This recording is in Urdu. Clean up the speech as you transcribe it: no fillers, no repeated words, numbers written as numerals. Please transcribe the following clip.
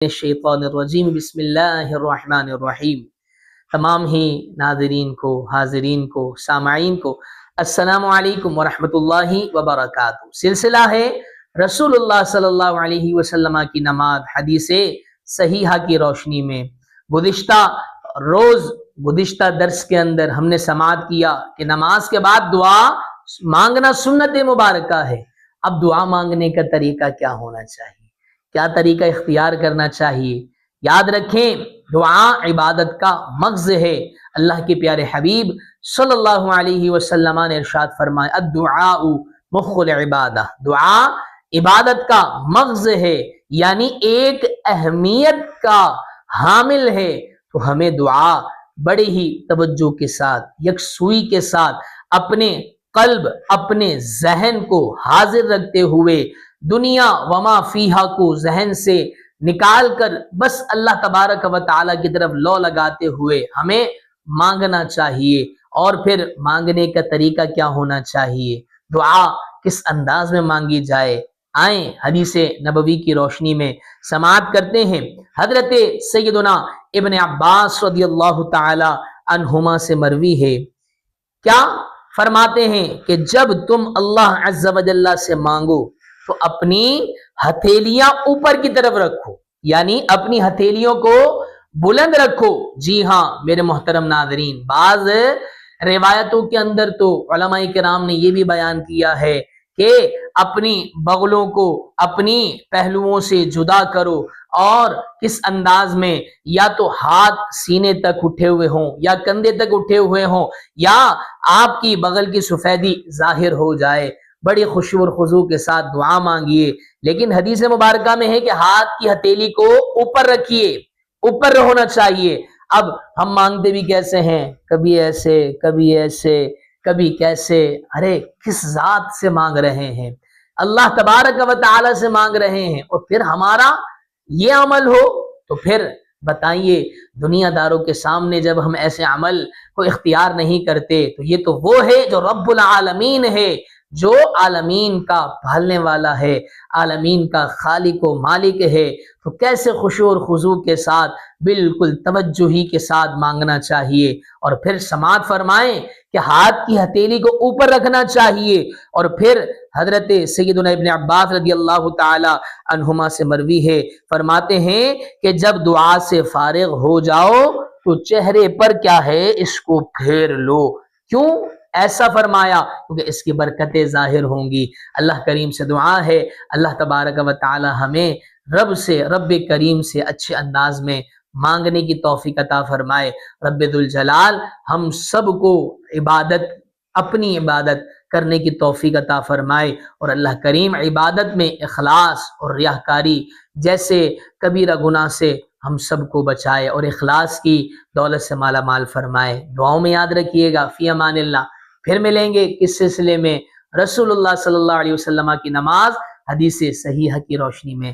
الشیطان الرجیم بسم اللہ الرحمن الرحیم۔ تمام ہی ناظرین کو، حاضرین کو، سامعین کو السلام علیکم ورحمۃ اللہ وبرکاتہ۔ سلسلہ ہے رسول اللہ صلی اللہ علیہ وسلم کی نماز حدیث صحیحہ کی روشنی میں۔ گزشتہ درس کے اندر ہم نے سماعت کیا کہ نماز کے بعد دعا مانگنا سنت مبارکہ ہے۔ اب دعا مانگنے کا طریقہ کیا ہونا چاہیے، کیا طریقہ اختیار کرنا چاہیے؟ یاد رکھیں، دعا عبادت کا مغز ہے۔ اللہ کے پیارے حبیب صلی اللہ علیہ وسلم نے ارشاد فرمایا الدعاء مخ العبادہ، دعا عبادت کا مغز ہے، یعنی ایک اہمیت کا حامل ہے۔ تو ہمیں دعا بڑے ہی توجہ کے ساتھ، یکسوئی کے ساتھ، اپنے قلب، اپنے ذہن کو حاضر رکھتے ہوئے، دنیا وما فیہا کو ذہن سے نکال کر بس اللہ تبارک و تعالی کی طرف لو لگاتے ہوئے ہمیں مانگنا چاہیے۔ اور پھر مانگنے کا طریقہ کیا ہونا چاہیے، دعا کس انداز میں مانگی جائے، آئیں حدیث نبوی کی روشنی میں سماعت کرتے ہیں۔ حضرت سیدنا ابن عباس رضی اللہ تعالی عنہما سے مروی ہے، کیا فرماتے ہیں کہ جب تم اللہ عز و جل سے مانگو تو اپنی ہتھیلیاں اوپر کی طرف رکھو، یعنی اپنی ہتھیلیوں کو بلند رکھو۔ جی ہاں میرے محترم ناظرین، بعض روایتوں کے اندر تو علماء کرام نے یہ بھی بیان کیا ہے کہ اپنی بغلوں کو اپنی پہلوؤں سے جدا کرو، اور کس انداز میں، یا تو ہاتھ سینے تک اٹھے ہوئے ہوں یا کندھے تک اٹھے ہوئے ہوں، یا آپ کی بغل کی سفیدی ظاہر ہو جائے۔ بڑی خشوع اور خضوع کے ساتھ دعا مانگیے، لیکن حدیث مبارکہ میں ہے کہ ہاتھ کی ہتھیلی کو اوپر رکھیے، اوپر ہونا چاہیے۔ اب ہم مانگتے بھی کیسے ہیں، کبھی ایسے، کبھی ایسے، کبھی کیسے۔ ارے کس ذات سے مانگ رہے ہیں؟ اللہ تبارک و تعالی سے مانگ رہے ہیں، اور پھر ہمارا یہ عمل ہو تو پھر بتائیے، دنیا داروں کے سامنے جب ہم ایسے عمل کو اختیار نہیں کرتے تو یہ تو وہ ہے جو رب العالمین ہے، جو عالمین کا پالنے والا ہے، عالمین کا خالق و مالک ہے۔ تو کیسے خشوع اور خضوع کے ساتھ، بالکل توجہی کے ساتھ مانگنا چاہیے۔ اور پھر سماعت فرمائیں کہ ہاتھ کی ہتھیلی کو اوپر رکھنا چاہیے۔ اور پھر حضرت سیدنا ابن عباس رضی اللہ تعالی عنہما سے مروی ہے، فرماتے ہیں کہ جب دعا سے فارغ ہو جاؤ تو چہرے پر کیا ہے، اس کو پھیر لو۔ کیوں ایسا فرمایا؟ کیونکہ اس کی برکتیں ظاہر ہوں گی۔ اللہ کریم سے دعا ہے اللہ تبارک و تعالی ہمیں رب کریم سے اچھے انداز میں مانگنے کی توفیق عطا فرمائے۔ رب ذوالجلال ہم سب کو اپنی عبادت کرنے کی توفیق عطا فرمائے، اور اللہ کریم عبادت میں اخلاص اور ریاکاری جیسے کبیرہ گناہ سے ہم سب کو بچائے، اور اخلاص کی دولت سے مالا مال فرمائے۔ دعاؤں میں یاد رکھیے گا۔ فی امان اللہ۔ پھر ملیں گے کس سلسلے میں؟ رسول اللہ صلی اللہ علیہ وسلم کی نماز حدیث صحیحہ کی روشنی میں۔